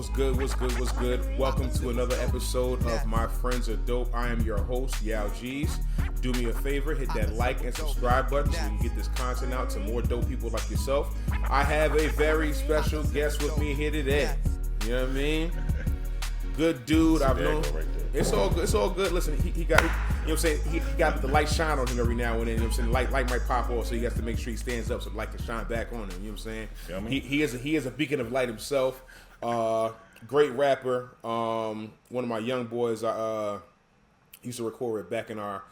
What's good? What's good? What's good? Welcome to another episode of My Friends Are Dope. I am your host, Yaw Geez. Do me a favor, hit that like and subscribe button so we can get this content out to more dope people like yourself. I have a very special guest with me here today. You know what I mean? Good dude. I've known. It's all good. It's all good. Listen, he got, you know what I'm saying? He got the light shine on him every now and then. You know what I'm saying? Light might pop off, so he has to make sure he stands up so the light can shine back on him. You know what I'm saying? He is a beacon of light himself. Great rapper. One of my young boys. I used to record it back in our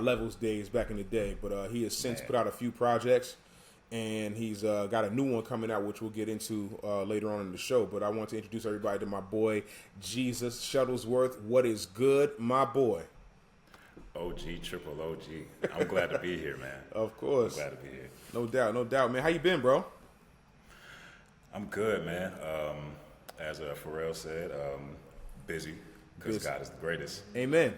Levels days back in the day, but he has since put out a few projects, and he's got a new one coming out, which we'll get into later on in the show. But I want to introduce everybody to my boy Geesus Shuttlesworth. What is good, my boy? OG, triple OG. I'm glad to be here, man. Of course. I'm glad to be here. No doubt, man. How you been, bro? I'm good, man. As Pharrell said, busy because God is the greatest. Amen.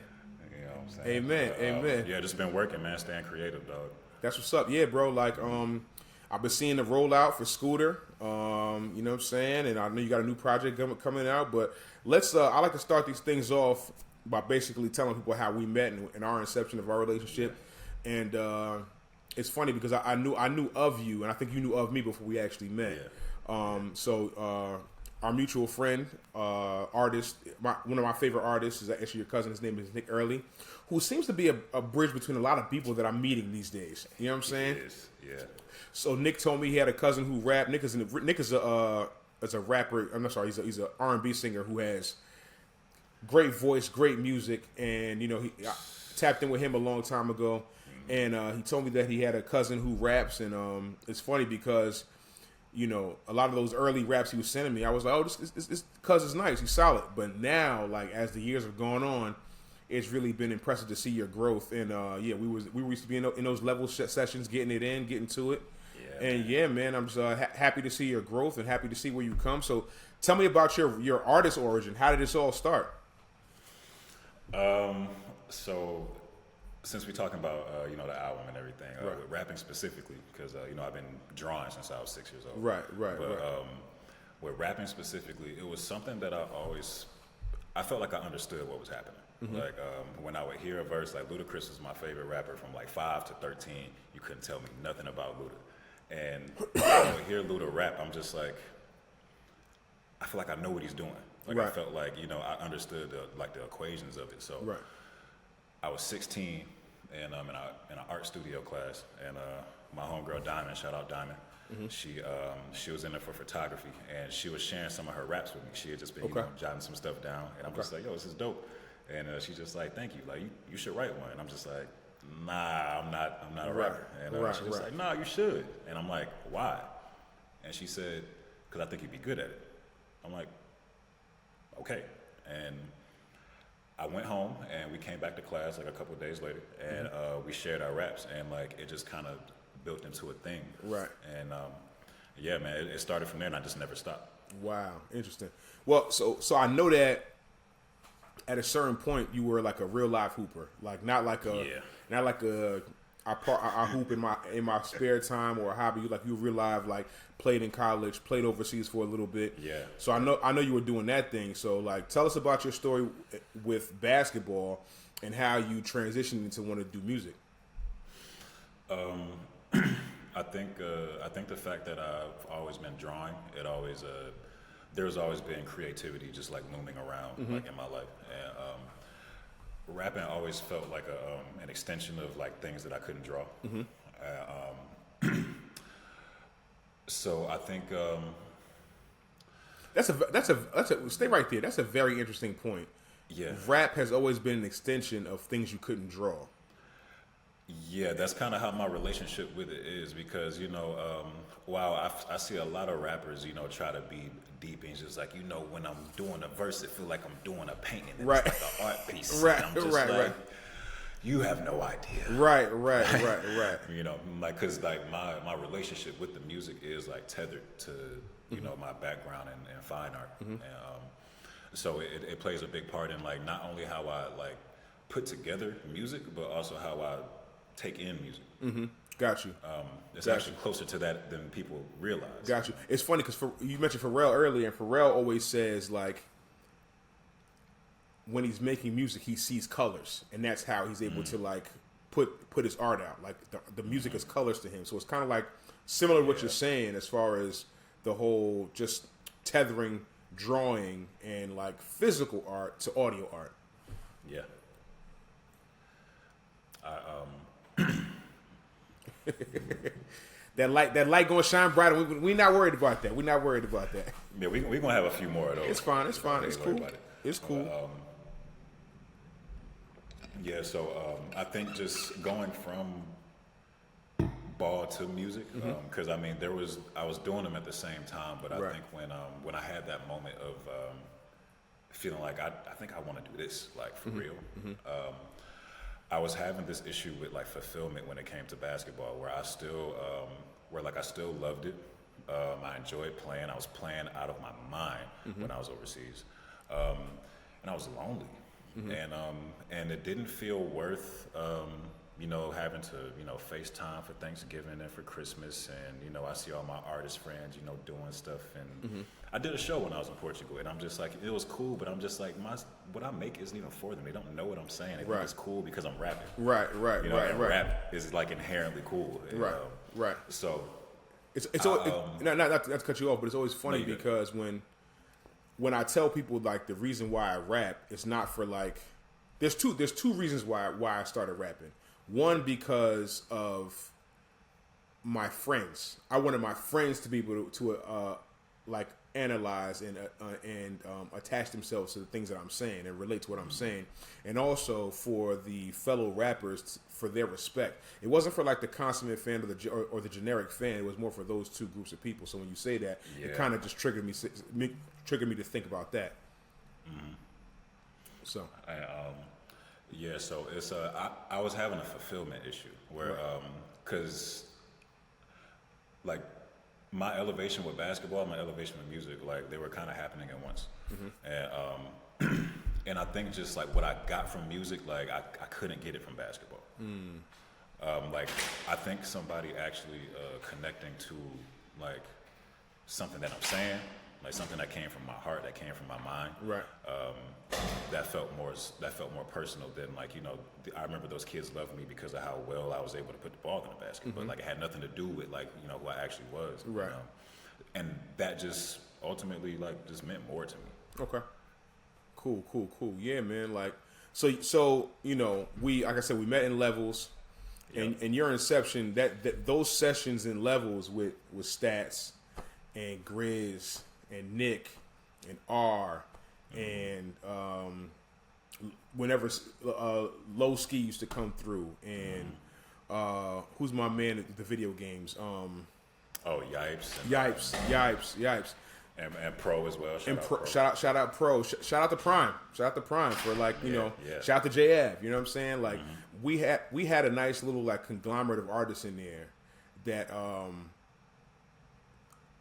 You know what I'm saying? Amen. Amen. Yeah, just been working, man. Staying creative, dog. That's what's up. Yeah, bro. Like, I've been seeing the rollout for Scooter. You know what I'm saying? And I know you got a new project coming out. But let's. I like to start these things off by basically telling people how we met and our inception of our relationship. And it's funny because I knew of you, and I think you knew of me before we actually met. Yeah. Our mutual friend, artist, one of my favorite artists is actually your cousin. His name is Nick Early, who seems to be a bridge between a lot of people that I'm meeting these days. You know what I'm saying? He is, yeah. So Nick told me he had a cousin who rapped. Nick is a rapper. I'm not sorry. He's a R&B singer who has great voice, great music, and I tapped in with him a long time ago, and he told me that he had a cousin who raps, and it's funny because a lot of those early raps he was sending me, I was like, oh, this cousin's nice, he's solid. But now, like, as the years have gone on, it's really been impressive to see your growth. And we used to be in those level sessions, getting to it. Yeah, and man. Yeah, man, I'm just happy to see your growth and happy to see where you come. So, tell me about your artist origin. How did this all start? So, since we're talking about the album and everything, right. With rapping specifically, because I've been drawing since I was 6 years old. Right. With rapping specifically, it was something that I felt like I understood what was happening. Mm-hmm. Like when I would hear a verse, like Ludacris is my favorite rapper from like 5 to 13. You couldn't tell me nothing about Luda, and when I would hear Luda rap, I'm just like, I feel like I know what he's doing. Like right. I felt like I understood the equations of it. So. Right. I was 16 and in an art studio class, and my homegirl Diamond, shout out Diamond, mm-hmm. She was in there for photography, and she was sharing some of her raps with me. She had just been jotting some stuff down, and I'm just like, yo, this is dope. And she's just like, thank you, like you should write one. And I'm just like, nah, I'm not a rapper. And she's just like, nah, you should. And I'm like, why? And she said, because I think you'd be good at it. I'm like, okay. And I went home, and we came back to class like a couple of days later, and we shared our raps, and like it just kind of built into a thing. Right. And yeah, man, it started from there, and I just never stopped. Wow, interesting. Well, so I know that at a certain point you were like a real life hooper, like not like I hoop in my spare time or a hobby. Like you real life, like played in college, played overseas for a little bit. Yeah. So I know you were doing that thing. So like, tell us about your story with basketball and how you transitioned into wanting to do music. I think the fact that I've always been drawing, there's always been creativity just like looming around mm-hmm. like in my life, and rapping always felt like an extension of like things that I couldn't draw. Mm-hmm. So I think that's a stay right there. That's a very interesting point. Yeah, rap has always been an extension of things you couldn't draw. Yeah, that's kind of how my relationship with it is, because while I see a lot of rappers try to be deep, and it's just like when I'm doing a verse, it feel like I'm doing a painting, and right. It's like an art piece. Right, and I'm just right. You have no idea. Right. Like, cause like my relationship with the music is like tethered to mm-hmm. My background in fine art, mm-hmm. and so it plays a big part in like not only how I like put together music, but also how I take in music. Mm-hmm. Got you. It's actually closer to that than people realize. Got you. It's funny because you mentioned Pharrell earlier, and Pharrell always says like when he's making music, he sees colors, and that's how he's able to like put his art out. Like the music is colors to him. So it's kind of like similar to what you're saying as far as the whole just tethering drawing and like physical art to audio art. Yeah. That light gonna shine brighter. We not worried about that. We're not worried about that. Yeah, we gonna have a few more of those. It's fine. It's fine. It's cool. It's cool. Yeah, so I think just going from ball to music, because I mean I was doing them at the same time, but I think when I had that moment of feeling like I think I want to do this like for real, I was having this issue with like fulfillment when it came to basketball, where I still I still loved it. I enjoyed playing. I was playing out of my mind when I was overseas, and I was lonely. And it didn't feel worth, having to, FaceTime for Thanksgiving and for Christmas. And, I see all my artist friends, doing stuff. And I did a show when I was in Portugal, and I'm just like, it was cool, but I'm just like, what I make isn't even for them. They don't know what I'm saying. They think it's cool because I'm rapping. Right. Rap is like inherently cool. Right. So. Not to cut you off, but it's always funny because when I tell people like the reason why I rap, it's not for like there's two reasons why I started rapping. One, because of my friends. I wanted my friends to be able to like analyze and attach themselves to the things that I'm saying and relate to what I'm saying, and also for the fellow rappers for their respect. It wasn't for like the consummate fan or the generic fan. It was more for those two groups of people. So when you say that, it kind of just triggered me to think about that. So so it's I was having a fulfillment issue where because like my elevation with basketball, my elevation with music, like they were kind of happening at once, and I think just like what I got from music, like I couldn't get it from basketball. Like I think somebody actually connecting to like something that I'm saying, like something that came from my heart, that came from my mind. Right. That felt more personal than like I remember those kids loved me because of how well I was able to put the ball in the basket, but like it had nothing to do with like who I actually was. Right. And that just ultimately like just meant more to me. Okay. Cool. Yeah, man. Like so we like I said we met in Levels, and your inception that those sessions in Levels with Stats and Grizz and Nick and R and whenever Low Ski used to come through and who's my man at the video games? Yipes. And Pro as well. Shout out Pro. Shout out to Prime. Shout out to Prime for like shout out to JF. You know what I'm saying? Like we had a nice little like conglomerate of artists in there that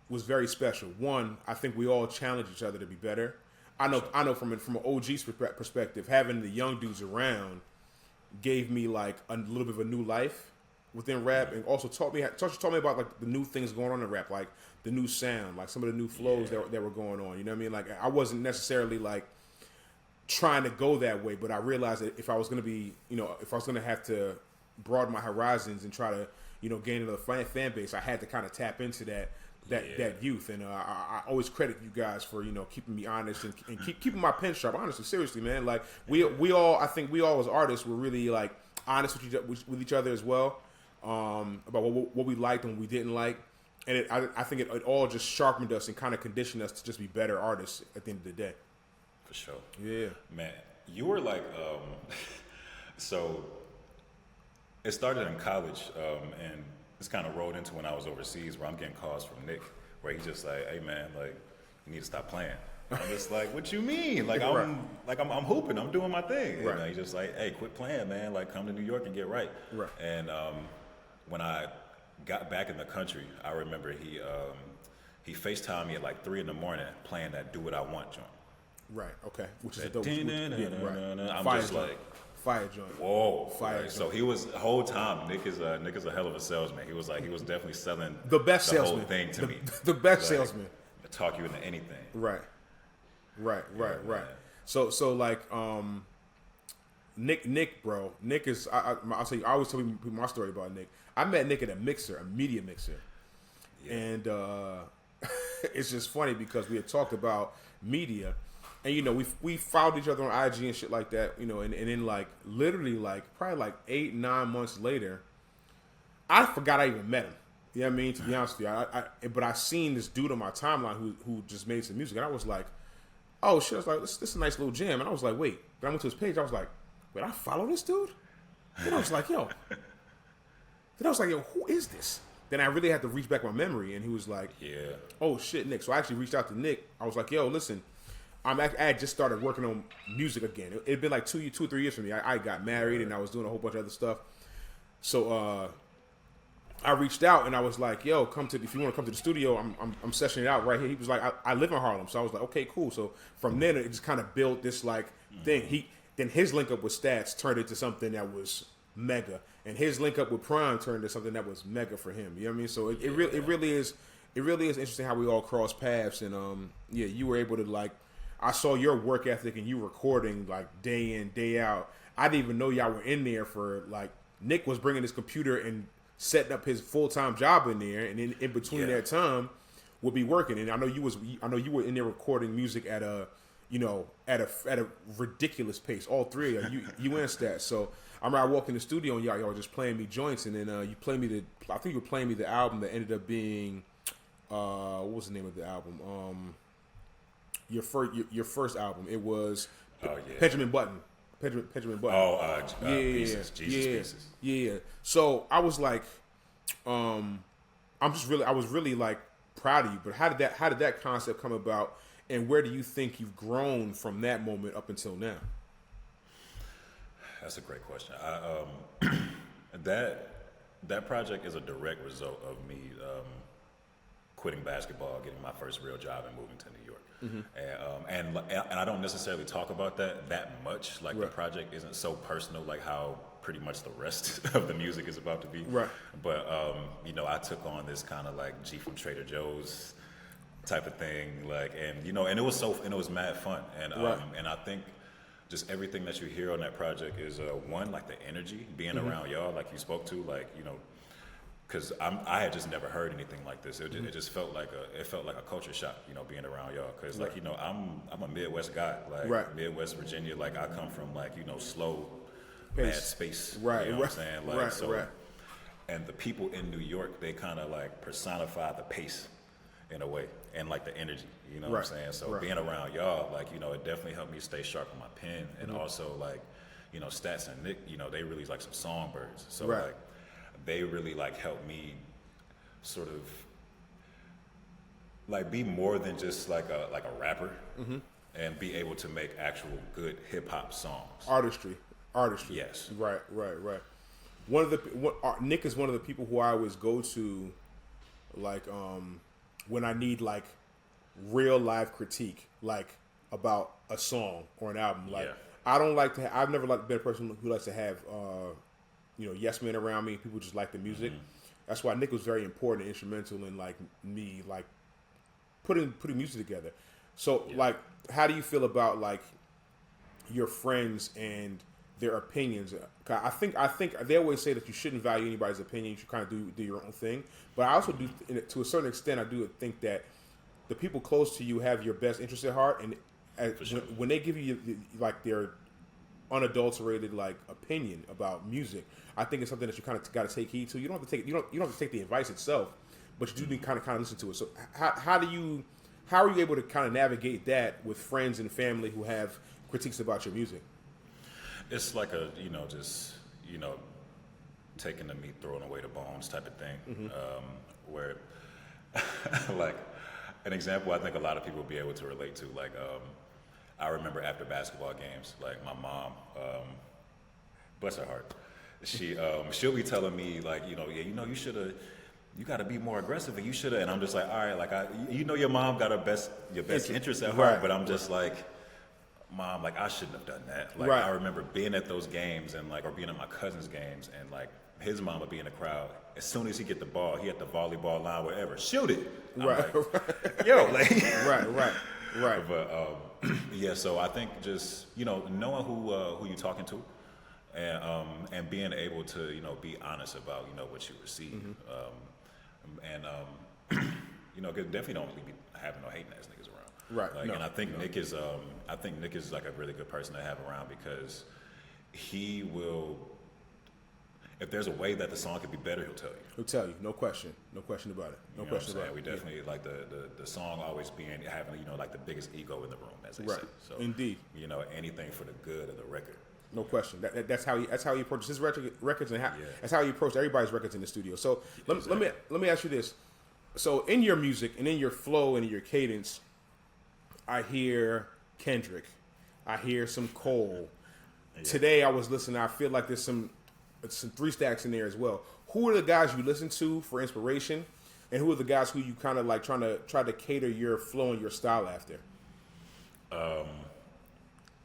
was very special. One, I think we all challenged each other to be better. I know from an OG's perspective, having the young dudes around gave me like a little bit of a new life within rap, and also taught me about like the new things going on in rap, like the new sound, like some of the new flows that were going on. You know what I mean? Like I wasn't necessarily like trying to go that way, but I realized that if I was going to be, if I was going to have to broaden my horizons and try to, gain another fan base, I had to kind of tap into that youth, and I always credit you guys for keeping me honest and keeping my pen sharp. Honestly, seriously, man. Like we all, I think we all as artists were really like honest with each other as well, about what we liked and what we didn't like, and I think it all just sharpened us and kind of conditioned us to just be better artists at the end of the day. For sure. Yeah, man. You were like, so it started in college, and it's kind of rolled into when I was overseas, where I'm getting calls from Nick, where he's just like, "Hey man, like you need to stop playing." I'm just like, "What you mean? Like I'm hooping, I'm doing my thing." Right. And he's just like, "Hey, quit playing, man. Like come to New York and get right." Right. And when I got back in the country, I remember he FaceTimed me at like 3 a.m. playing that "Do What I Want" joint. Right. Okay. Which is a dope. I'm just like Fire joint. Whoa. Fire joint. So he was the whole time. Nick is a hell of a salesman. He was definitely selling The best salesman. whole thing to me. The best salesman. Talk you into anything. Right. Right. Man. So like Nick, bro. Nick is I'll tell you. I always tell people my story about Nick. I met Nick at a media mixer, and it's just funny because we had talked about media, and you know we followed each other on IG and shit like that, you know, and then like literally like probably like 8-9 months later, I forgot I even met him. You know what I mean? To be honest with you, but I seen this dude on my timeline who just made some music, and I was like, oh shit! I was like, this is a nice little jam, and I was like, wait. But I went to his page, I was like, wait, I follow this dude? Then I was like, yo. Who is this? Then I really had to reach back my memory, and he was like, yeah. Oh shit, Nick. So I actually reached out to Nick. I was like, yo, listen, I had just started working on music again. It'd been like 2 or 3 years for me. I got married, and I was doing a whole bunch of other stuff. So I reached out, and I was like, yo, if you want to come to the studio, I'm sessioning it out right here. He was like, I live in Harlem. So I was like, okay, cool. So from then, it just kind of built this like thing. Then his link up with Stats turned into something that was mega, and his link up with Prime turned into something that was mega for him. You know what I mean? So it really is interesting how we all cross paths, and you were able to like, I saw your work ethic and you recording like day in day out. I didn't even know y'all were in there for like Nick was bringing his computer and setting up his full-time job in there, and in between that time would be working. And I know you were in there recording music at a ridiculous pace. All three of you and Stats. So I remember I walked in the studio and y'all were just playing me joints, and then you played me I think you were playing me the album that ended up being what was the name of the album? Your first album. It was Benjamin Button. Benjamin Button. Pieces. Geesus Pieces. Yeah. So I was like, I was really like proud of you. But how did that concept come about, and where do you think you've grown from that moment up until now? That's a great question. That project is a direct result of me quitting basketball, getting my first real job, and moving to New York. Mm-hmm. And I don't necessarily talk about that much. Like, right. The project isn't so personal, like how pretty much the rest of the music is about to be. Right. But I took on this kind of like G from Trader Joe's type of thing, like, and it was mad fun, and right. And I think just everything that you hear on that project is one, like the energy being mm-hmm. around y'all, like you spoke to, like, because I had just never heard anything like this. It just felt like a culture shock, being around y'all. Because right. like, I'm a Midwest guy, like right. Midwest Virginia. Like, I come from like slow, pace. mad space. Right. You know what I'm saying? Like, right. so, right. And the people in New York, they kind of like personify the pace in a way, and like the energy. You know right. what I'm saying? So right. being around y'all, like, it definitely helped me stay sharp on my pen, and mm-hmm. also like, Stats and Nick, they really like some songbirds. So right. like, they really like helped me sort of like be more than just like a rapper, mm-hmm. and be able to make actual good hip hop songs. Artistry. Yes. Right. Nick is one of the people who I always go to, like, when I need like real live critique, like about a song or an album. Like, yeah. I've never been a person who likes to have, yes men around me. People just like the music. Mm-hmm. That's why Nick was very important and instrumental in like me like putting music together. So yeah. Like, how do you feel about like your friends and their opinions? I think they always say that you shouldn't value anybody's opinion. You should kind of do your own thing. But I also do, to a certain extent, I do think that the people close to you have your best interest at heart, and sure. when they give you like their unadulterated like opinion about music, I think it's something that you kind of got to take heed to. You don't have to take the advice itself, but you do need kind of listen to it. So how are you able to kind of navigate that with friends and family who have critiques about your music? It's like a taking the meat, throwing away the bones type of thing. Mm-hmm. Where like an example I think a lot of people will be able to relate to, like, I remember after basketball games, like my mom, bless her heart, she'll be telling me like, you got to be more aggressive, and you should have. And I'm just like, all right, like your mom got your best interest at heart, right. but I'm just like, Mom, like, I shouldn't have done that. Like, Right. I remember being at those games and, like, or being at my cousin's games and, like, his mama be in the crowd. As soon as he get the ball, he at the volleyball line, wherever, shoot it. I'm Right. like, yo, like. Right. But, yeah, so I think just, you know, knowing who you're talking to and being able to, you know, be honest about, you know, what you receive. You know, 'cause definitely don't be having no hating ass niggas around. Right. Like, No, and I think Nick is like a really good person to have around because he will, if there's a way that the song could be better, he'll tell you. He'll tell you, no question about it. No You know question what about I'm saying? We it. definitely like the song always having, you know, like the biggest ego in the room, as they Right. say. So Indeed. you know, anything for the good of the record. No question. That's how he approaches his records, and Yeah. that's how he approaches everybody's records in the studio. So let me ask you this. So in your music and in your flow and in your cadence, I hear Kendrick, I hear some Cole. Yeah. Today I was listening. I feel like there's some 3 Stacks in there as well. Who are the guys you listen to for inspiration, and who are the guys who you kind of like try to cater your flow and your style after?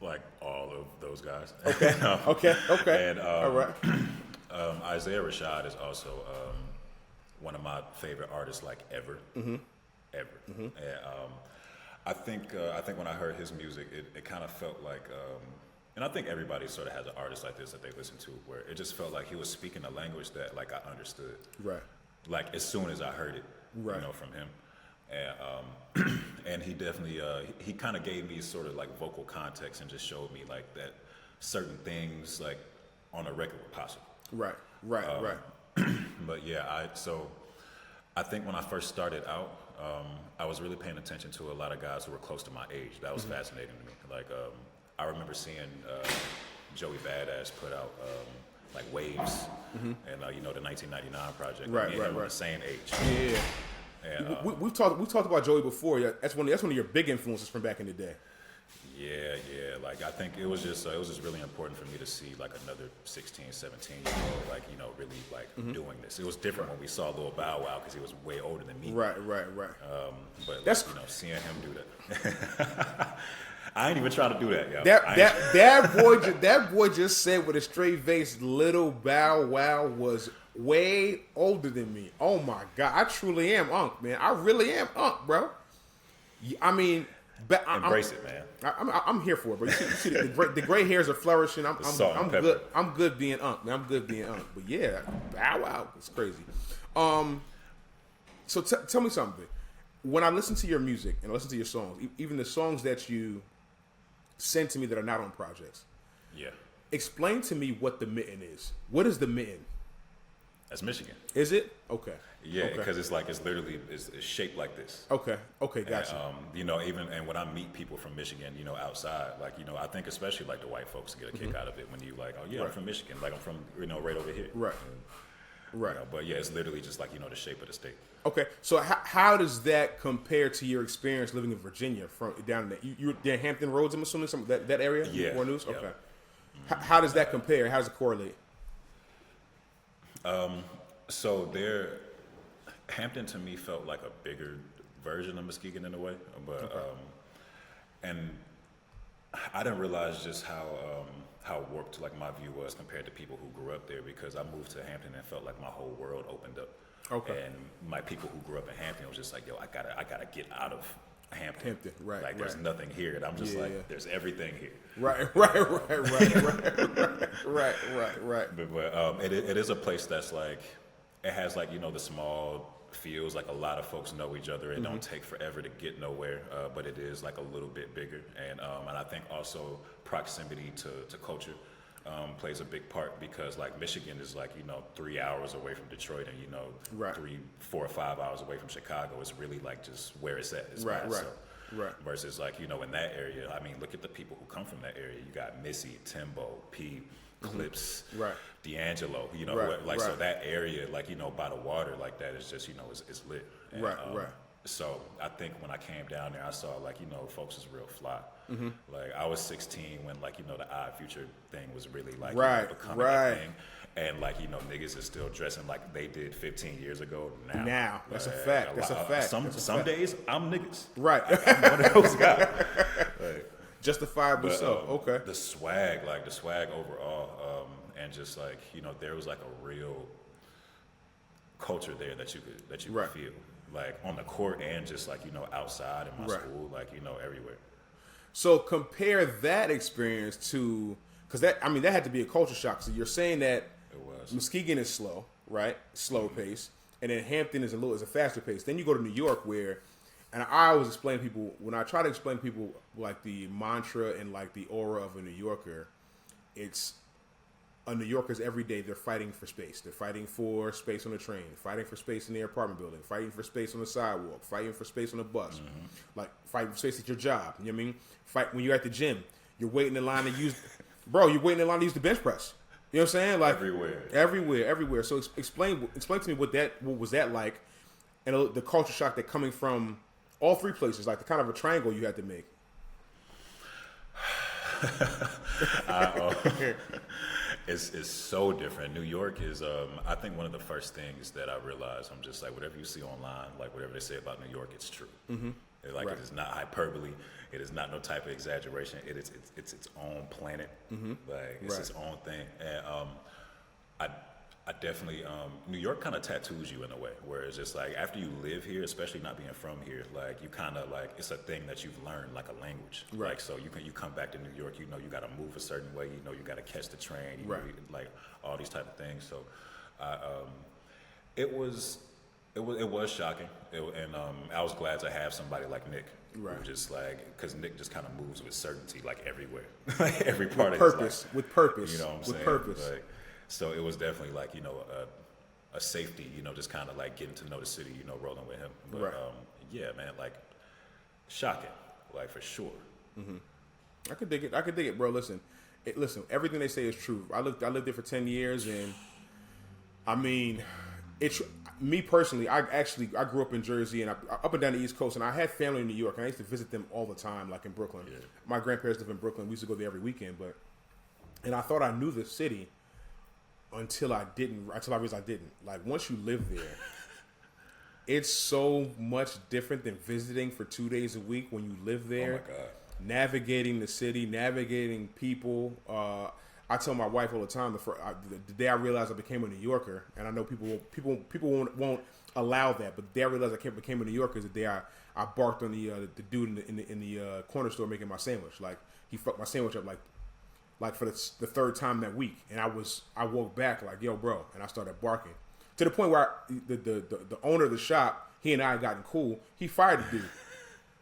Like all of those guys. Okay. Okay. And All right. Isaiah Rashad is also one of my favorite artists, like ever. Ever. And I think when I heard his music, it kind of felt like, and I think everybody sort of has an artist like this that they listen to, where it just felt like he was speaking a language that like I understood. Right. Like as soon as I heard it, Right. you know, from him. And and he definitely he kind of gave me sort of like vocal context and just showed me like that certain things like on a record were possible. Right. But yeah, I think when I first started out, I was really paying attention to a lot of guys who were close to my age. That was fascinating to me. Like I remember seeing Joey Badass put out like Waves and you know, the 1999 project. Right, Me and him were right. the same age. Yeah. And, We've talked about Joey before. Yeah, that's one of your big influences from back in the day. yeah. Like I think it was just really important for me to see like another 16, 17-year-old like, you know, really like doing this. It was different when we saw Lil Bow Wow because he was way older than me. Right. But That's- like, you know, seeing him do that. I ain't even trying to do that, yo. That boy just said with a straight face, Little Bow Wow was way older than me. Oh my God, I truly am Unc, man. I really am Unc, bro. I mean, Embrace it, man. I'm here for it, bro. You see the gray hairs are flourishing. I'm pepper. good. I'm good being Unc, man. I'm good being Unc. But yeah, Bow Wow, it's crazy. So tell me something. When I listen to your music and I listen to your songs, even the songs that you send to me that are not on projects, Yeah. explain to me what the Mitten is. What is the Mitten? That's Michigan. Is it? Okay. Yeah, Okay. because it's literally it's shaped like this. Okay. Gotcha. And, you know, and when I meet people from Michigan, you know, outside, like, you know, I think especially like the white folks get a kick out of it when you like, oh yeah, I'm Right. from Michigan, like I'm from, you know, right over here. Right. Right. You know, but yeah, it's literally just like, you know, the shape of the state. Okay, so how does that compare to your experience living in Virginia from down there? You were there, Hampton Roads, I'm assuming, that area? Yeah, More news? yeah. Okay. How does that compare? How does it correlate? So Hampton to me felt like a bigger version of Muskegon in a way, but and I didn't realize just how warped like my view was compared to people who grew up there, because I moved to Hampton and felt like my whole world opened up. Okay. And my people who grew up in Hampton was just like, yo, I gotta get out of Hampton. Right, Like there's right. nothing here, and I'm just Yeah. like, there's everything here. Right. But it is a place that's like, it has like, you know, the small feels like a lot of folks know each other. It don't take forever to get nowhere, but it is like a little bit bigger. And I think also proximity to culture plays a big part, because like Michigan is like, you know, 3 hours away from Detroit, and you know, Right. 3, 4, or 5 hours away from Chicago. It's really like just where it's at. It's Right, by right, itself. right. Versus like, you know, in that area, I mean, look at the people who come from that area. You got Missy, Timbo, P, Clips, Right. D'Angelo, you know, Right, like, so right. that area, like, you know, by the water, like that is just, you know, it's lit. And, Right. So I think when I came down there, I saw like, you know, folks is real fly. Mm-hmm. Like I was 16 when like, you know, the Odd Future thing was really like, Right, you know, becoming right. a thing. And like, you know, niggas is still dressing like they did 15 years ago now. Now. That's a Like, fact. That's a fact. Some That's a some fact. days I'm niggas. Right. I'm one of those guys. Like, Justifiably so. Okay. The swag overall, and just like there was like a real culture there that you could feel, like on the court and just like outside in my school, like everywhere. So compare that experience to, because that had to be a culture shock. So you're saying that It was. Muskegon is slow, right? Slower pace, and then Hampton is a faster pace. Then you go to New York, where, and I always explain to people, when I try to explain to people like the mantra and like the aura of a New Yorker, it's a New Yorker's every day. They're fighting for space. They're fighting for space on the train, fighting for space in their apartment building, fighting for space on the sidewalk, fighting for space on the bus, like fighting for space at your job. You know what I mean? Fight when you're at the gym. You're waiting in line to use, you're waiting in line to use the bench press. You know what I'm saying? Like everywhere. So explain to me what was that like, and the culture shock that coming from all three places, like the kind of a triangle you had to make. It's so different. New York is, I think one of the first things that I realized, I'm just like, whatever you see online, like whatever they say about New York, it's true. Mm-hmm. It is not hyperbole. It is not no type of exaggeration. It's its own planet. Mm-hmm. Like it's its own thing. And I definitely, New York kind of tattoos you in a way, where it's just like after you live here, especially not being from here, like you kind of like, it's a thing that you've learned, like a language. Right. Like, so you come back to New York, you got to move a certain way, you got to catch the train, like all these type of things. So it was shocking. And I was glad to have somebody like Nick. Right. Who just like, because Nick just kind of moves with certainty, like everywhere, like every part of his life. With purpose. You know what I'm saying? With purpose. Like, so it was definitely like, a safety, just kind of like getting to know the city, rolling with him. But yeah, man, like shocking, like for sure. Mm-hmm. I could dig it, bro. Listen, everything they say is true. I lived there for 10 years, and I mean, it's me personally. I grew up in Jersey and up and down the East Coast, and I had family in New York, and I used to visit them all the time, like in Brooklyn. Yeah. My grandparents live in Brooklyn. We used to go there every weekend, and I thought I knew the city until I realized I didn't. Like once you live there, it's so much different than visiting for 2 days a week when you live there. Oh my God. Navigating the city, navigating people. I tell my wife all the time, the day I realized I became a New Yorker, and I know people won't allow that, but the day I realized I became a New Yorker is the day I barked on the dude in the corner store making my sandwich. Like he fucked my sandwich up like for the third time that week, and I woke back like, yo, bro, and I started barking to the point where the owner of the shop, he and I had gotten cool. He fired the dude.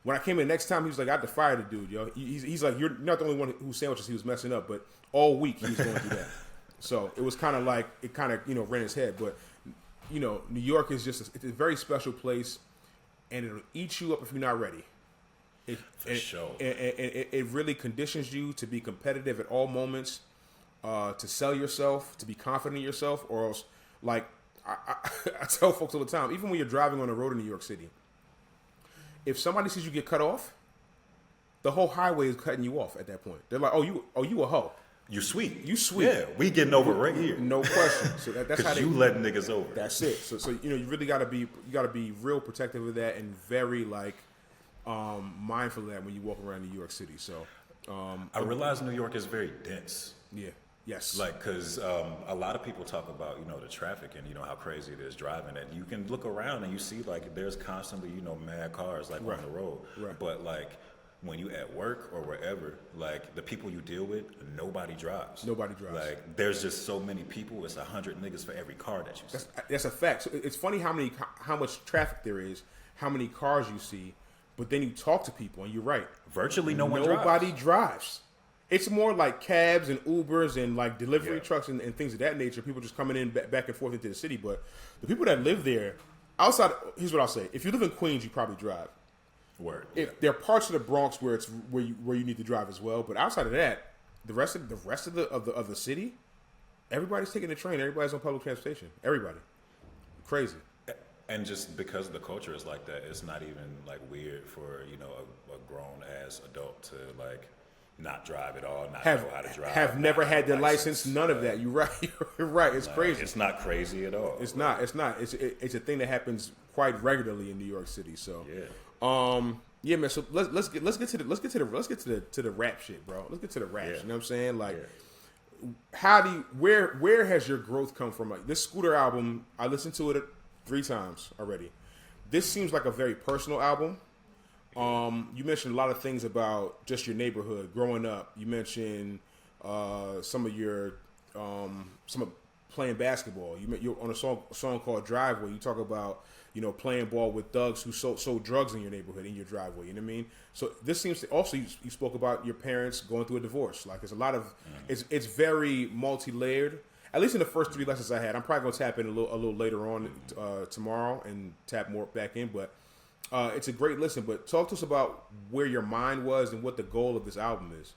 When I came in next time, he was like, I had to fire the dude, yo. He's like, you're not the only one whose sandwiches he was messing up, but all week he was going through that. So it was kind of like, it kind of ran his head. But, New York is it's a very special place, and it'll eat you up if you're not ready. For sure. And it really conditions you to be competitive at all moments, to sell yourself, to be confident in yourself, or else, like, I tell folks all the time, even when you're driving on the road in New York City, if somebody sees you get cut off, the whole highway is cutting you off at that point. They're like, oh, you a hoe. You sweet. You sweet. Yeah, we getting over right here. No question. So that's how you letting niggas over. That's it. So you really gotta be real protective of that and very like mindful of that when you walk around New York City. So I realize New York is very dense. Yeah. Yes. Like, because a lot of people talk about, the traffic and, how crazy it is driving. And you can look around and you see, like, there's constantly, mad cars, like, on the road. Right. But, like, when you at work or wherever, like, the people you deal with, nobody drives. Nobody drives. Like, there's just so many people. It's 100 niggas for every car that you see. That's a fact. So it's funny how much traffic there is, how many cars you see, but then you talk to people, and you're right. Virtually nobody drives. It's more like cabs and Ubers and like delivery trucks and things of that nature. People just coming in back and forth into the city. But the people that live there, outside, here's what I'll say: if you live in Queens, you probably drive. Word. If there are parts of the Bronx where it's where you need to drive as well. But outside of that, the rest of the city, everybody's taking the train. Everybody's on public transportation. Everybody, crazy. And just because the culture is like that, it's not even like weird for a grown ass adult to like not drive at all, not know how to drive. Have never had their license, none of that. You're right. You're right. It's crazy. It's not crazy at all. It's not. It's a thing that happens quite regularly in New York City. So, yeah. Yeah, man. So let's get to the rap shit, bro. Let's get to the rap. Yeah. You know what I'm saying? Like, how do you where has your growth come from? Like this Scooter album, I listened to it 3 times already. This seems like a very personal album. You mentioned a lot of things about just your neighborhood growing up. You mentioned some of playing basketball. You're on a song called Driveway. You talk about playing ball with thugs who sold drugs in your neighborhood, in your driveway. You know what I mean? So this seems to also you spoke about your parents going through a divorce. Like there's a lot of it's very multi-layered. At least in the first 3 lessons I had. I'm probably gonna tap in a little later on tomorrow and tap more back in, but. It's a great listen, but talk to us about where your mind was and what the goal of this album is.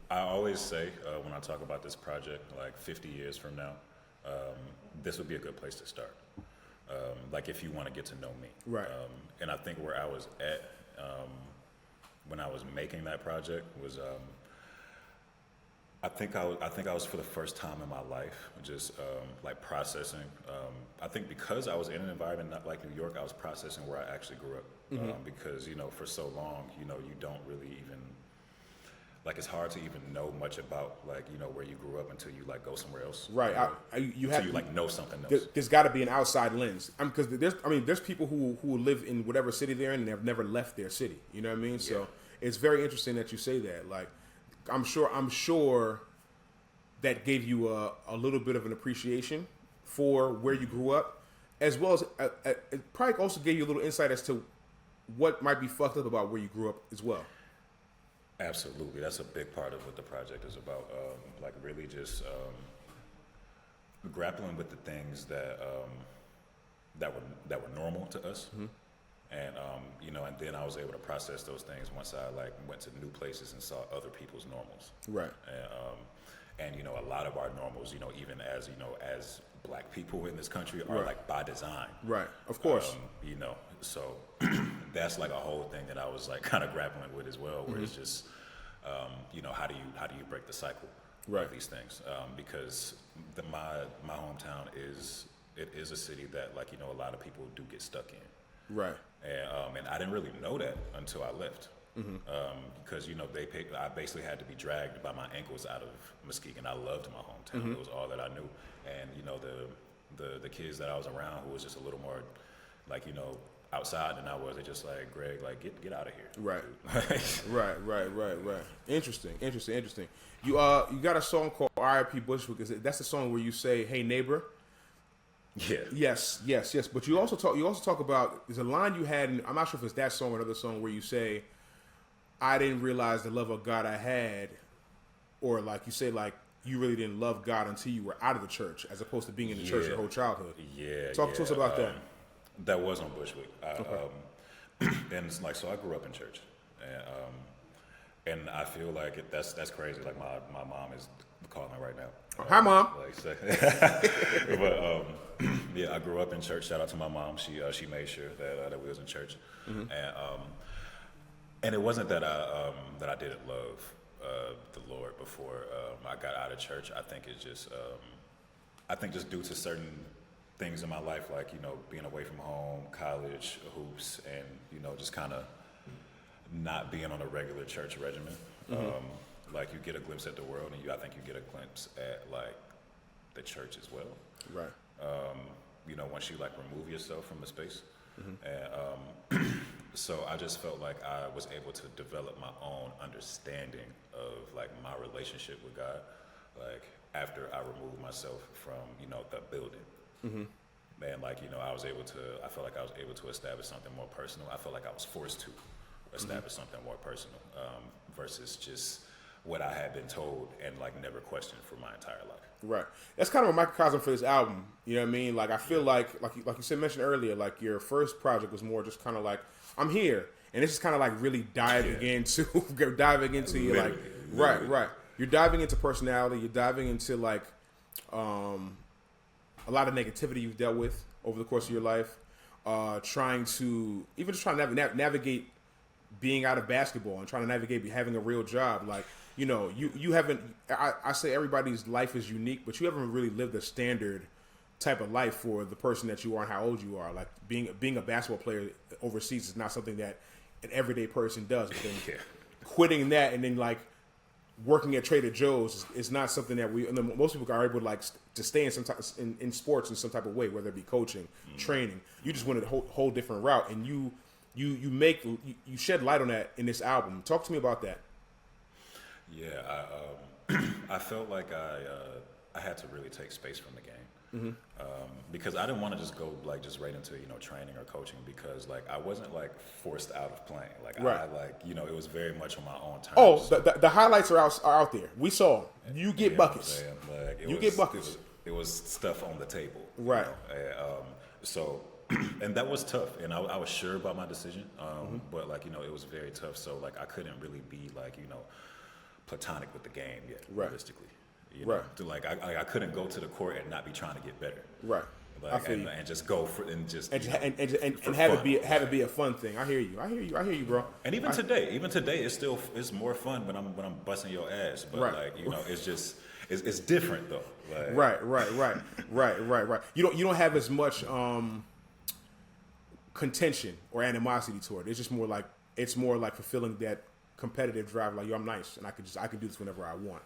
I always say when I talk about this project, like 50 years from now, this would be a good place to start. Like if you want to get to know me. Right. And I think where I was at when I was making that project was I think I was for the first time in my life just like processing. I think because I was in an environment not like New York, I was processing where I actually grew up. Because for so long, you don't really even like it's hard to even know much about like where you grew up until you like go somewhere else. Right. Until you like know something else. There's got to be an outside lens. Because there's people who live in whatever city they're in and have never left their city. You know what I mean? So it's very interesting that you say that. Like. I'm sure that gave you a little bit of an appreciation for where you grew up, as well as it probably also gave you a little insight as to what might be fucked up about where you grew up as well. Absolutely, that's a big part of what the project is about. Like really just grappling with the things that were normal to us. Mm-hmm. And and then I was able to process those things once I like went to new places and saw other people's normals. Right. And a lot of our normals, even as as Black people in this country are like by design. Right. Of course. So that's like a whole thing that I was like kind of grappling with as well, where it's just how do you break the cycle of these things? Because my hometown is a city that like a lot of people do get stuck in. Right. And I didn't really know that until I left. Because I basically had to be dragged by my ankles out of Muskegon. I loved my hometown. It was all that I knew. And the kids that I was around who was just a little more like outside than I was, they just like, Greg, like get out of here. Right. right. Interesting. You got a song called R.I.P. Bushwick. That's the song where you say, "Hey neighbor." Yeah. Yes. But you also talk about there's a line you had, and I'm not sure if it's that song or another song where you say, "I didn't realize the love of God I had," or like you say, like you really didn't love God until you were out of the church, as opposed to being in the church your whole childhood. Yeah. Talk to us about that. That was on Bushwick. And it's like, so I grew up in church, and I feel like that's crazy. Like my mom is calling right now. Hi, Mom. But I grew up in church. Shout out to my mom. She made sure that we was in church, and it wasn't that I didn't love the Lord before I got out of church. I think it's just just due to certain things in my life, like being away from home, college, hoops, and just kind of not being on a regular church regimen. Like you get a glimpse at the world, and I think you get a glimpse at like the church as well. Right. Once you like remove yourself from the space, and so I just felt like I was able to develop my own understanding of like my relationship with God, like after I removed myself from the building. And like I felt like I was able to establish something more personal. I felt like I was forced to establish something more personal versus just what I had been told and like never questioned for my entire life. Right. That's kind of a microcosm for this album. You know what I mean? Like I feel like you said, mentioned earlier, like your first project was more just kind of like, I'm here, and this is kind of like really diving into you like right. You're diving into personality. You're diving into like a lot of negativity you've dealt with over the course of your life. Trying to navigate being out of basketball and trying to navigate having a real job. Like, you haven't, I say everybody's life is unique, but you haven't really lived a standard type of life for the person that you are and how old you are. Like being a basketball player overseas is not something that an everyday person does. But then quitting that and then like working at Trader Joe's is not something that most people are able to like to stay in some type in sports in some type of way, whether it be coaching, training. You just went a whole different route, and you shed light on that in this album. Talk to me about that. Yeah, I felt like I had to really take space from the game. Because I didn't want to just go like just right into training or coaching, because like I wasn't like forced out of playing. Like I like it was very much on my own terms. Oh, the highlights are out there. We saw you get buckets. Like, get buckets. It was stuff on the table. Right. So and that was tough, and I was sure about my decision. But like it was very tough. So like I couldn't really be like platonic with the game yet, realistically. To like I couldn't go to the court and not be trying to get better. Right. Like, and just go for and have it be a fun thing. I hear you, bro. And even today, it's more fun when I'm busting your ass. But like it's just it's different though. Like, right. You don't have as much contention or animosity toward it. It's just more like fulfilling that competitive drive. Like, yo, I'm nice, and I can do this whenever I want.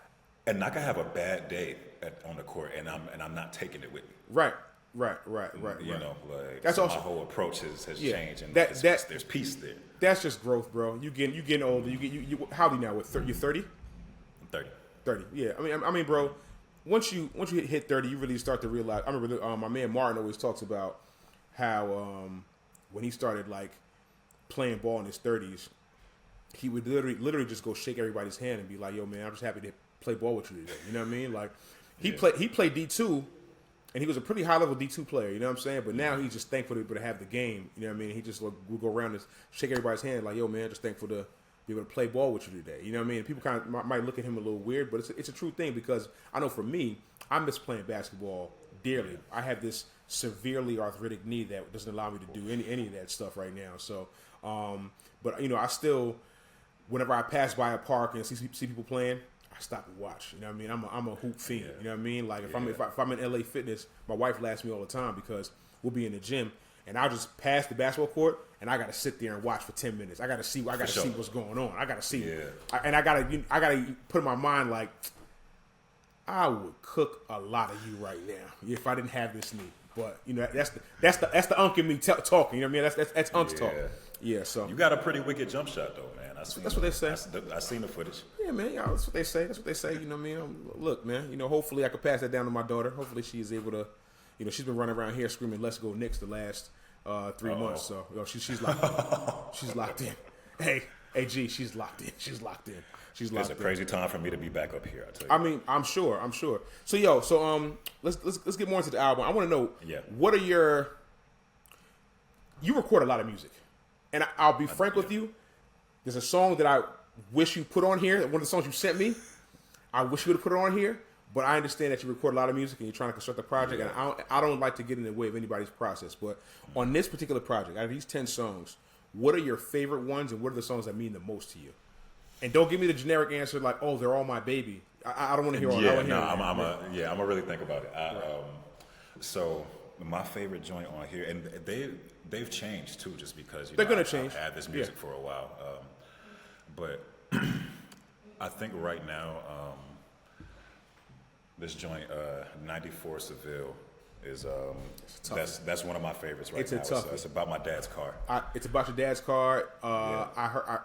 And I can have a bad day on the court, and I'm not taking it with me. Right. That's also my whole approach has changed, and there's peace there. That's just growth, bro. You getting older. You how old are you now? What? You're 30? I'm 30. 30. Yeah. I mean, bro. Once you hit 30, you really start to realize. I remember my man Martin always talks about how when he started like playing ball in his 30s, he would literally just go shake everybody's hand and be like, "Yo, man, I'm just happy to play ball with you today." You know what I mean? Like he played D2, and he was a pretty high level D2 player. You know what I'm saying? But now he's just thankful to be able to have the game. You know what I mean? He just will go around and shake everybody's hand like, "Yo, man, just thankful to be able to play ball with you today." You know what I mean? People kind of might look at him a little weird, but it's a true thing, because I know for me, I miss playing basketball dearly. I have this severely arthritic knee that doesn't allow me to do any of that stuff right now. So, but I still, whenever I pass by a park and see people playing, I stop and watch. You know what I mean? I'm a hoop fiend. You know what I mean? Like if I'm in LA Fitness, my wife laughs at me all the time because we'll be in the gym and I'll just pass the basketball court and I got to sit there and watch for 10 minutes. I got to see what's going on. I got to see. Yeah. And I got to put in my mind like, I would cook a lot of you right now if I didn't have this knee. But that's the unk in me talking. You know what I mean? That's unk's talk. Yeah. So you got a pretty wicked jump shot though, man. That's what they say. I seen the footage. Yeah, man. Yeah, that's what they say. You know what I mean? Look, man. Hopefully I can pass that down to my daughter. Hopefully she is able to. She's been running around here screaming "Let's go Knicks" the last 3 months. So she's locked in. She's locked in. Hey, G, she's locked in. It's a crazy time for me to be back up here. I tell you. I mean, I'm sure. So let's get more into the album. I want to know what are you record a lot of music, and I'll be frank with you. There's a song that I wish you put on here. One of the songs you sent me, I wish you would have put it on here. But I understand that you record a lot of music and you're trying to construct a project, and I don't like to get in the way of anybody's process. But on this particular project, out of these 10 songs, what are your favorite ones, and what are the songs that mean the most to you? And don't give me the generic answer like, "Oh, they're all my baby." I don't want to hear all that. I'm gonna really think about it. So my favorite joint on here, and they've changed too, just because they're gonna change. I've had this music for a while, but I think right now this joint 94 Seville is that's one of my favorites right now. It's about my dad's car. It's about your dad's car. I heard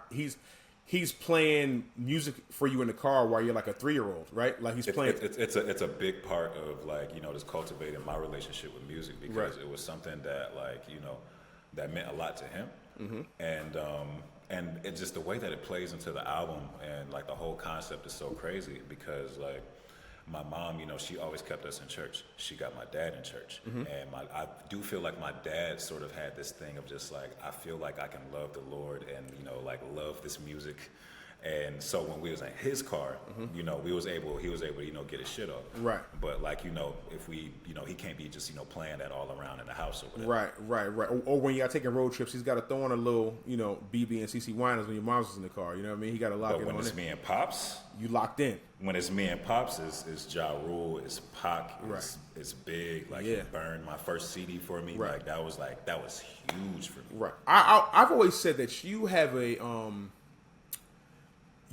he's playing music for you in the car while you're like a 3-year-old, right? Like he's playing. It's a big part of like just cultivating my relationship with music, because it was something that like that meant a lot to him, and it's just the way that it plays into the album, and like the whole concept is so crazy because like. My mom, she always kept us in church. She got my dad in church. And I do feel like my dad sort of had this thing of just like, I feel like I can love the Lord and, like love this music And so when we was in his car, you know, he was able to, you know, get his shit off. Right. But like, you know, if we, you know, he can't be just, you know, playing that all around in the house or whatever. Right. Or when y'all taking road trips, he's got to throw on a little, you know, BB and CC Winers when your mom's was in the car. You know what I mean? He got to lock But it when on it's it. me and Pops, You locked in. when it's me and Pops, it's Ja Rule, it's Pac, it's big. Like he burned my first CD for me. Right. That was huge for me. Right. I've always said that you have a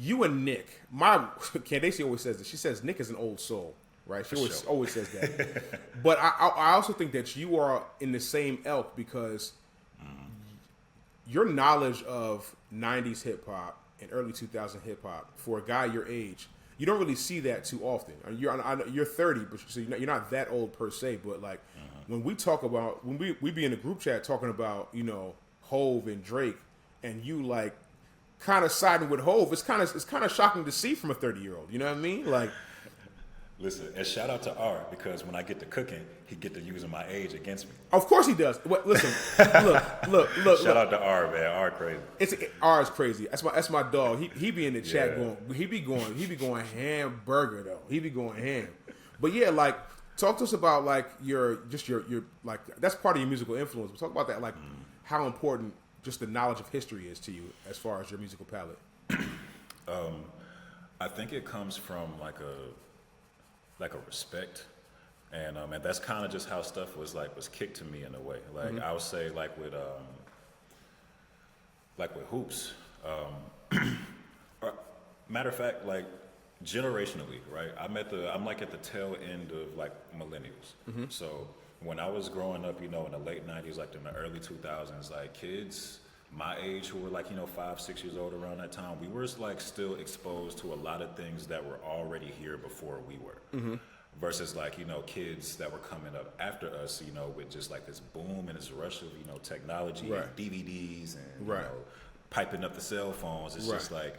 you and Nick. My Candace always says this. She says Nick is an old soul. Right. She always says that. But I also think that you are in the same ilk because your knowledge of 90s hip hop and early 2000 hip hop for a guy your age, you don't really see that too often. You're 30, but so you're not that old per se. But like when we talk about when we be in a group chat talking about, you know, Hove and Drake, and you like kind of siding with Hove, it's kind of shocking to see from a 30-year-old. You know what I mean? Like, listen, and shout out to R, because when I get to cooking, he get to using my age against me. of course he does. Listen, look. Shout out to R, man. R crazy. R is crazy. That's my dog. He be in the chat going. He be going hamburger though. He be going ham. But yeah, like talk to us about like your like that's part of your musical influence. But talk about that, like how important just the knowledge of history is to you as far as your musical palette. I think it comes from like a respect, and that's kind of just how stuff was kicked to me in a way. Like I would say like with hoops. Matter of fact, like generationally, right? I'm like at the tail end of like millennials. So when I was growing up, you know, in the late 90s, like in the early 2000s, like kids my age who were like, you know, 5-6 years old around that time, we were like still exposed to a lot of things that were already here before we were. Versus like, you know, kids that were coming up after us, you know, with just like this boom and this rush of, you know, technology and DVDs and, you know, piping up the cell phones. It's just like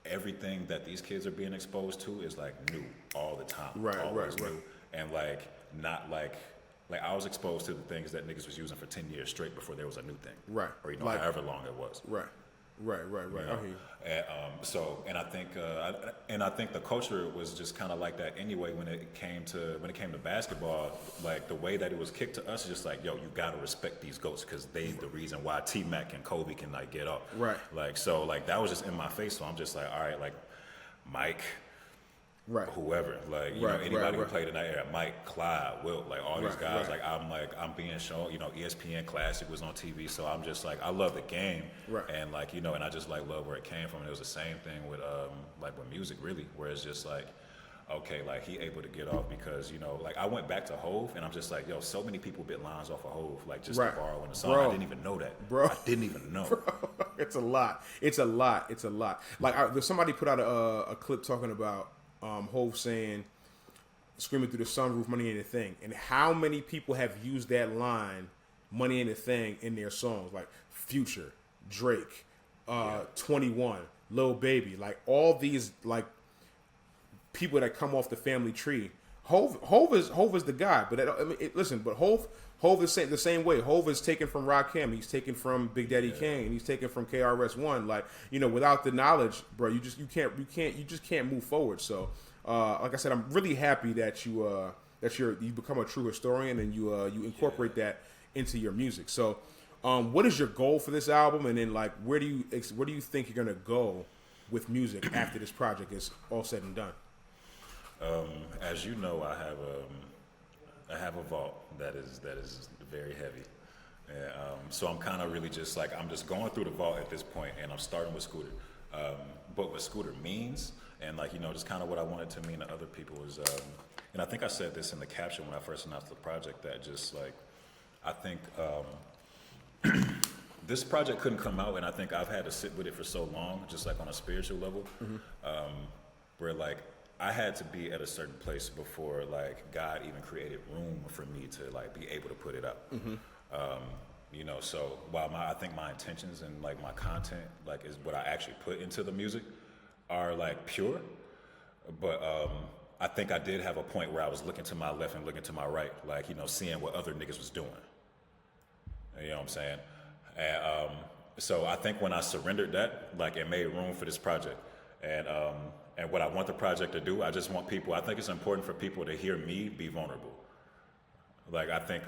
everything that these kids are being exposed to is like new all the time. Always new. And like, not like I was exposed to the things that niggas was using for 10 years straight before there was a new thing. Right. Or, you know, like, however long it was. Right. You know? And I think the culture was just kind of like that anyway when it came to basketball. Like the way that it was kicked to us is just like, yo, you gotta respect these goats because they the reason why T-Mac and Kobe can like get up. Right. Like so like that was just in my face. So I'm just like, all right, like Mike. Whoever, like, you know, anybody who played in that era, Mike, Clyde, Wilt, like all these guys, like I'm being shown, you know, ESPN Classic was on TV, so I'm just like, I love the game, and like, you know, and I just like love where it came from, and it was the same thing with, like with music really, where it's just like, okay, like he able to get off because, you know, like I went back to Hove, and I'm just like, yo, so many people bit lines off of Hove, like just to borrow in the song, I didn't even know that, I didn't even know. It's a lot. Like somebody put out a clip talking about Hove saying, screaming through the sunroof, money ain't a thing. And how many people have used that line, money ain't a thing, in their songs? Like Future, Drake, 21, Lil Baby. Like all these like people that come off the family tree. Hove is the guy. But Hove is the same way. Hove is taken from Rakim. He's taken from Big Daddy Kane. He's taken from KRS-One. Like, you know, without the knowledge, bro, you just can't move forward. So, like I said, I'm really happy that you become a true historian and you incorporate that into your music. So, what is your goal for this album? And then like, where do you think you're gonna go with music after this project is all said and done? As you know, I have a vault that is very heavy, and so I'm kind of really just like I'm just going through the vault at this point, and I'm starting with Scooter. But what Scooter means, and like, you know, just kind of what I wanted to mean to other people is, and I think I said this in the caption when I first announced the project, that just like I think this project couldn't come out, and I think I've had to sit with it for so long, just like on a spiritual level, where like I had to be at a certain place before like God even created room for me to like be able to put it out. You know, so while I think my intentions and like my content like is what I actually put into the music are like pure, but I think I did have a point where I was looking to my left and looking to my right, like, you know, seeing what other niggas was doing. You know what I'm saying? And so I think when I surrendered that, like, it made room for this project. And what I want the project to do, I just want people. I think it's important for people to hear me be vulnerable. Like I think,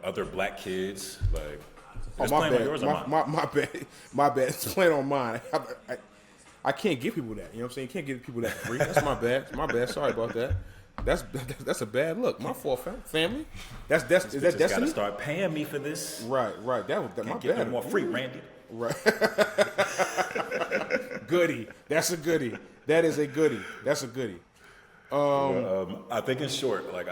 other black kids like. Oh, my bad. My bad. It's playing on mine. I can't give people that. You know what I'm saying? You can't give people that for free. That's my bad. My bad. Sorry about that. That's a bad look. My fault, family. Is that Destiny? Gotta start paying me for this. Right. That was my get bad. No more free, Randy. Right. Goodie. That's a goodie. That is a goodie. That's a goodie. I think in short, like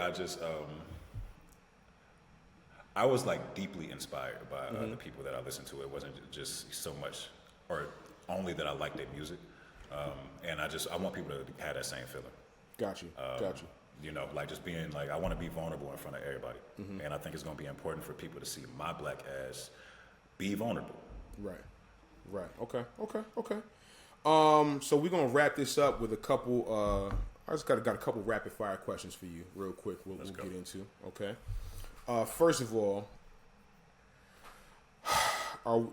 I was like deeply inspired by the people that I listened to. It wasn't just so much, or only that I liked their music, and I want people to have that same feeling. Got you. Like just being like I want to be vulnerable in front of everybody, and I think it's going to be important for people to see my black ass be vulnerable. Right. Okay. So we're gonna wrap this up with a couple. I just got a couple rapid fire questions for you, real quick. We'll get into. Okay. First of all,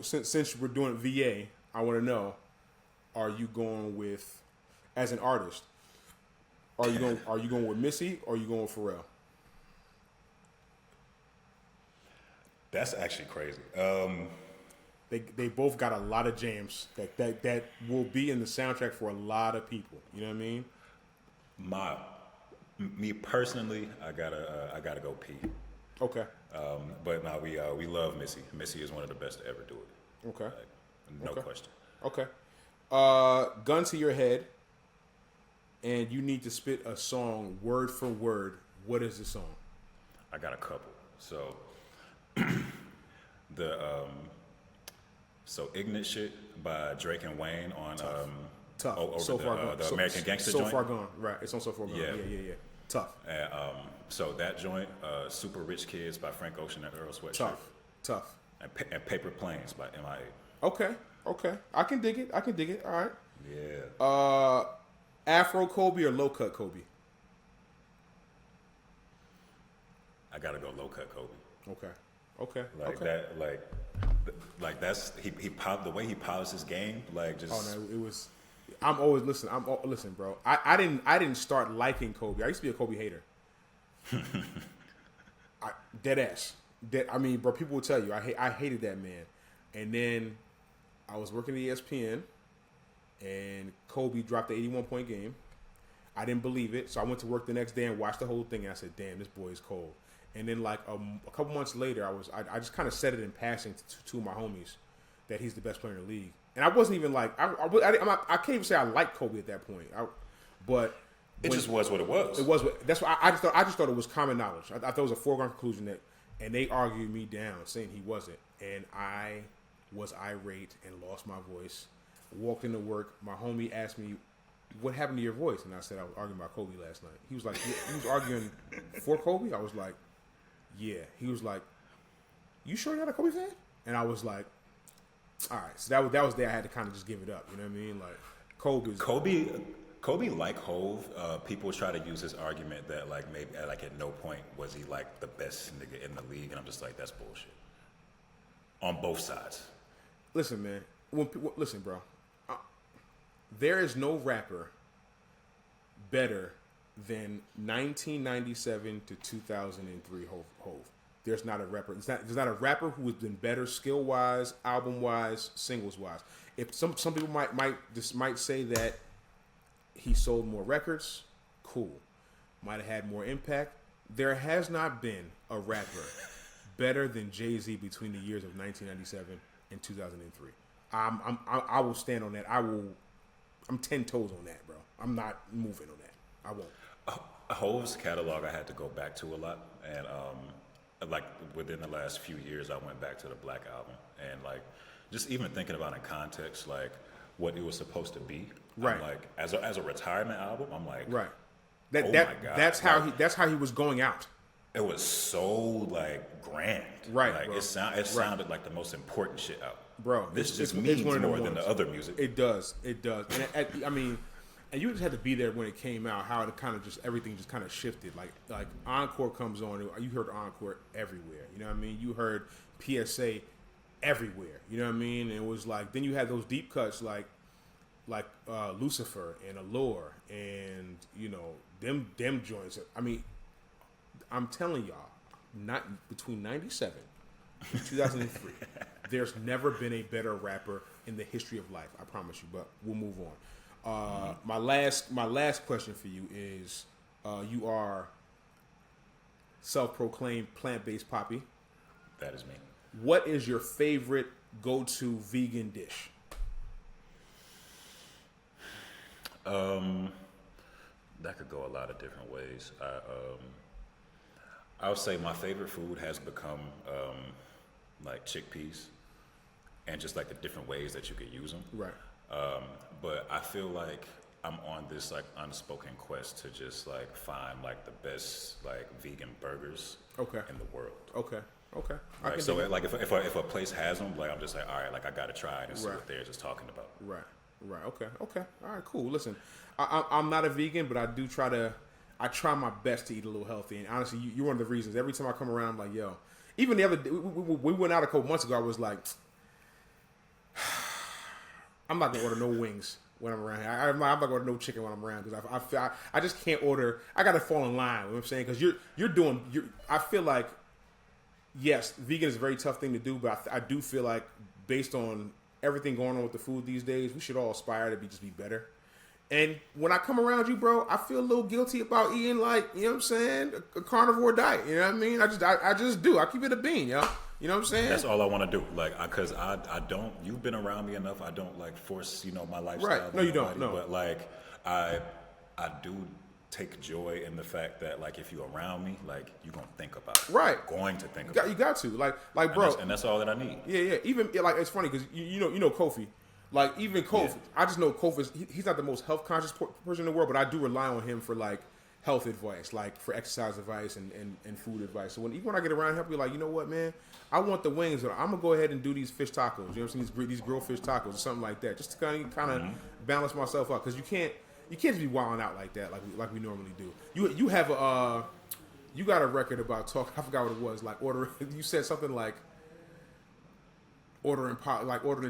since we're doing VA, I want to know: are you going with, as an artist? Are you going with Missy or are you going with Pharrell? That's actually crazy. They both got a lot of jams that will be in the soundtrack for a lot of people. You know what I mean? Me personally, I gotta go pee. Okay. But no, we love Missy. Missy is one of the best to ever do it. Okay. No question. Okay. Gun to your head, and you need to spit a song word for word. What is the song? I got a couple. So Ignorant Shit by Drake and Wayne on Tough. Over So the, Far Gone. the American Gangster So joint. Far Gone. Right. It's on So Far Gone. Yeah. Tough. And, so that joint, Super Rich Kids by Frank Ocean and Earl Sweatshirt. Tough. And Paper Planes by MIA. Okay. I can dig it. All right. Yeah. Afro Kobe or low cut Kobe? I gotta go low cut Kobe. Okay. Like that's he the way he polished his game. Like just. Oh no, it was. Listen, bro. I didn't start liking Kobe. I used to be a Kobe hater. Dead ass. Bro. People will tell you I hated that man, and then I was working at ESPN, and Kobe dropped the 81-point game. I didn't believe it, so I went to work the next day and watched the whole thing. And I said, "Damn, this boy is cold." And then like a couple months later, I just kind of said it in passing to two of my homies that he's the best player in the league. And I wasn't even like I can't even say I liked Kobe at that point. But it just was what it was. It was. That's why I just thought it was common knowledge. I thought it was a foregone conclusion and they argued me down, saying he wasn't. And I was irate and lost my voice. Walked into work. My homie asked me, "What happened to your voice?" And I said, "I was arguing about Kobe last night." He was like, "He was arguing for Kobe?" I was like, "Yeah." He was like, "You sure you're not a Kobe fan?" And I was like, all right. So that was there. I had to kind of just give it up. You know what I mean? Like Kobe like Hove. People try to use this argument that like maybe like at no point was he like the best nigga in the league, and I'm just like, that's bullshit. On both sides. Listen, man. Listen, bro. There is no rapper better than 1997 to 2003 Hove. There's not a rapper. There's not a rapper who has been better skill wise, album wise, singles wise. If some people might say that he sold more records, cool. Might have had more impact. There has not been a rapper better than Jay-Z between the years of 1997 and 2003. I will stand on that. I'm 10 toes on that, bro. I'm not moving on that. I won't. Hove's catalog I had to go back to a lot, and like within the last few years, I went back to the Black Album, and like just even thinking about in context, like what it was supposed to be. Right. I'm like as a retirement album, I'm like, right. My God. That's how he was going out. It was so like grand. Right. Like bro. it sounded like the most important shit out. Bro, this just means more than the other music. It does. And you just had to be there when it came out. How it kind of just everything just kind of shifted. Like Encore comes on, you heard Encore everywhere. You know what I mean? You heard PSA everywhere. You know what I mean? And it was like then you had those deep cuts like like Lucifer and Allure and them joints. I mean, I'm telling y'all, not between 97 and 2003, there's never been a better rapper in the history of life. I promise you. But we'll move on. My last question for you is, you are self-proclaimed plant-based poppy. That is me. What is your favorite go-to vegan dish? That could go a lot of different ways. I would say my favorite food has become like chickpeas, and just like the different ways that you could use them. Right. But I feel like I'm on this like unspoken quest to just like find like the best like vegan burgers in the world. Okay. Like, so like if a place has them, like I'm just like, all right, like I gotta try it and see what they're just talking about. Right. Okay. All right. Cool. Listen, I'm not a vegan, but I try my best to eat a little healthy. And honestly, you're one of the reasons. Every time I come around, I'm like, yo. Even the other day, we went out a couple months ago. I was like, I'm not gonna order no wings when I'm around here. I'm not gonna order no chicken when I'm around because I just can't order. I gotta fall in line. You know what I'm saying? Because I feel like, yes, vegan is a very tough thing to do, but I do feel like based on everything going on with the food these days, we should all aspire to just be better. And when I come around you, bro, I feel a little guilty about eating, like, you know what I'm saying, a carnivore diet. You know what I mean? I just do. I keep it a bean, yo. You know what I'm saying? That's all I want to do. Like, because I don't. You've been around me enough. I don't like force my lifestyle. Right? No, you don't. No. But like, I do take joy in the fact that like if you're around me, like you're gonna think about it. Right. You're going to think about it. You got to like bro. And that's all that I need. Yeah. Even like it's funny because you know Kofi. Like, even Kofi, I just know Kofi, he's not the most health conscious person in the world, but I do rely on him for, like, health advice, like, for exercise advice and food advice. So even when I get around him, I'll be like, you know what, man? I want the wings, but I'm going to go ahead and do these fish tacos. You know what I'm saying? These grilled fish tacos or something like that, just to kind of balance myself out. Because you can't just be wilding out like that, like we normally do. You have you got a record about talking, I forgot what it was, like ordering, you said something like, ordering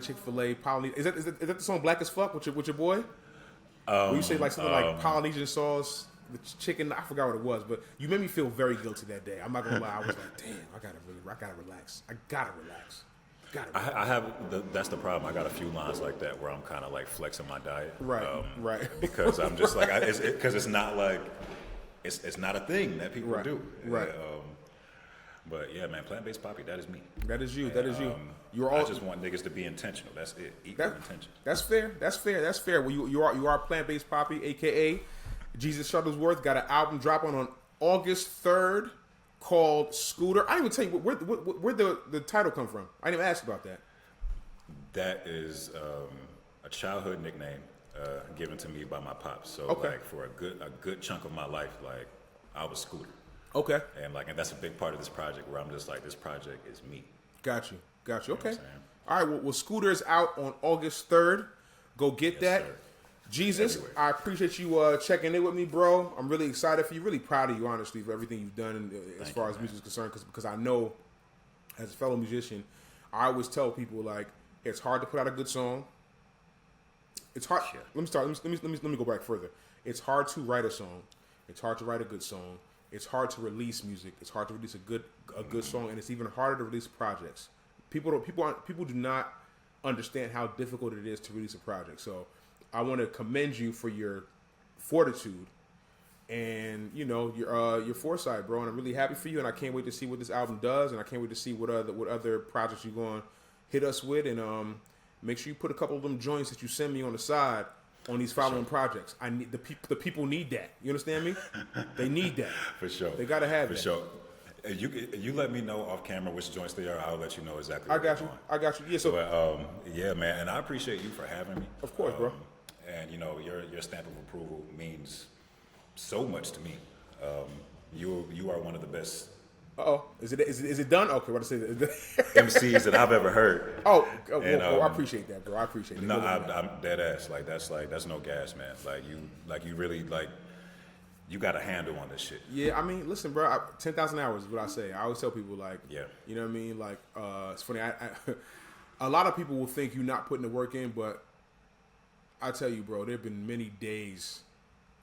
Chick-fil-A Polynesian. Is that the song Black as Fuck with your boy? Where you say like something like Polynesian sauce, the chicken. I forgot what it was, but you made me feel very guilty that day. I'm not gonna lie. I was like, damn, I gotta relax. I have that's the problem. I got a few lines like that where I'm kind of like flexing my diet. Right. Because I'm just like, because it's not like it's not a thing that people do. Right. But yeah, man, plant-based poppy, that is me. That is you. And, that is you. I just want niggas to be intentional. That's it. Eat with intention. That's fair. Well, you are plant-based poppy, aka Geesus Shuttlesworth. Got an album dropping on August 3rd called Scooter. I didn't even tell you where the title come from. I didn't even ask about that. That is a childhood nickname given to me by my pops. So like for a good chunk of my life, like I was Scooter. Okay. And that's a big part of this project where I'm just like, this project is me. Got you. Okay. You know All right. Well, Scooter is out on August 3rd. Go get that. Sir. Jesus, everywhere. I appreciate you checking in with me, bro. I'm really excited for you. Really proud of you, honestly, for everything you've done as far as music is concerned. Because I know, as a fellow musician, I always tell people, like, it's hard to put out a good song. It's hard. Yeah. Let me go back further. It's hard to write a song. It's hard to write a good song. It's hard to release music. It's hard to release a good song, and it's even harder to release projects. People do not understand how difficult it is to release a project. So I want to commend you for your fortitude and your foresight, bro. And I'm really happy for you, and I can't wait to see what this album does, and I can't wait to see what other projects you're going to hit us with, and make sure you put a couple of them joints that you send me on the side on these following projects. I need the people need that. You understand me? They need that. For sure. They gotta have that. For sure. You let me know off camera which joints they are. I'll let you know exactly. I got you. Yeah. So. But, yeah, man, and I appreciate you for having me. Of course, bro. And your stamp of approval means so much to me. You are one of the best. Is it done? Okay, what to say? MCs that I've ever heard. Well, I appreciate that, bro. I appreciate that. No, I'm dead ass. That's no gas, man. You really you got a handle on this shit. Yeah, I mean, listen, bro. 10,000 hours is what I say. I always tell people, yeah, you know what I mean. It's funny. A lot of people will think you're not putting the work in, but I tell you, bro, there have been many days,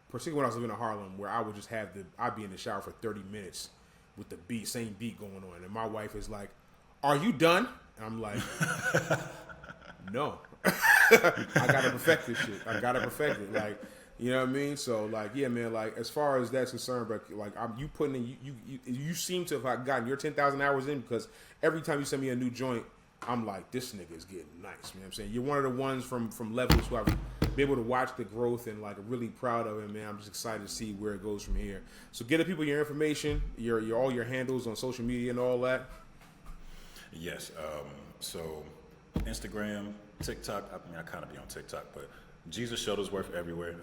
particularly when I was living in Harlem, where I would just I'd be in the shower for 30 minutes with the same beat going on. And my wife is like, "Are you done?" And I'm like, "No." I gotta perfect this shit. I gotta perfect it. Like, you know what I mean? So, like, yeah, man. Like, as far as that's concerned, but like, you putting in, you seem to have gotten your 10,000 hours in, because every time you send me a new joint, I'm like, this nigga is getting nice. You know what I'm saying? You're one of the ones from Levels who I've been able to watch the growth and like really proud of it, man. I'm just excited to see where it goes from here. So, get the people your information, your all your handles on social media and all that. Yes. So, Instagram, TikTok. I mean, I kind of be on TikTok, but Geesus Shuttlesworth everywhere.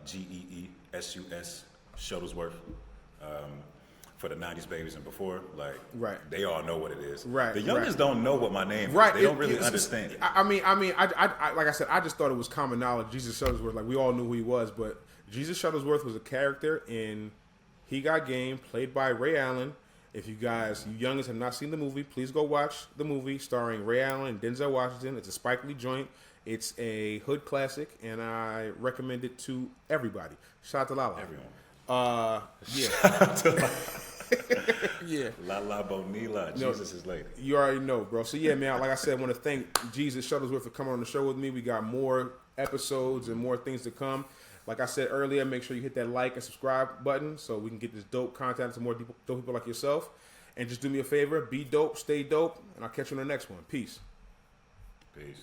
GEESUS Shuttlesworth. For the 90s babies and before, like, right, they all know what it is. Right. The youngest don't know what my name is. Right. They don't really understand it. I mean, I like I said, I just thought it was common knowledge. Geesus Shuttlesworth, like, we all knew who he was, but Geesus Shuttlesworth was a character in He Got Game, played by Ray Allen. If you youngins have not seen the movie, please go watch the movie starring Ray Allen and Denzel Washington. It's a Spike Lee joint. It's a hood classic, and I recommend it to everybody. Shout out to Lala. Everyone. Yeah. Shout out to Lala. Yeah. Lala Bonilla, Jesus is lady. You already know, bro. So yeah, man, like I said, I want to thank Geesus Shuttlesworth for coming on the show with me. We got more episodes and more things to come. Like I said earlier, make sure you hit that like and subscribe button so we can get this dope content to more dope people like yourself. And just do me a favor, be dope, stay dope, and I'll catch you on the next one. Peace. Peace.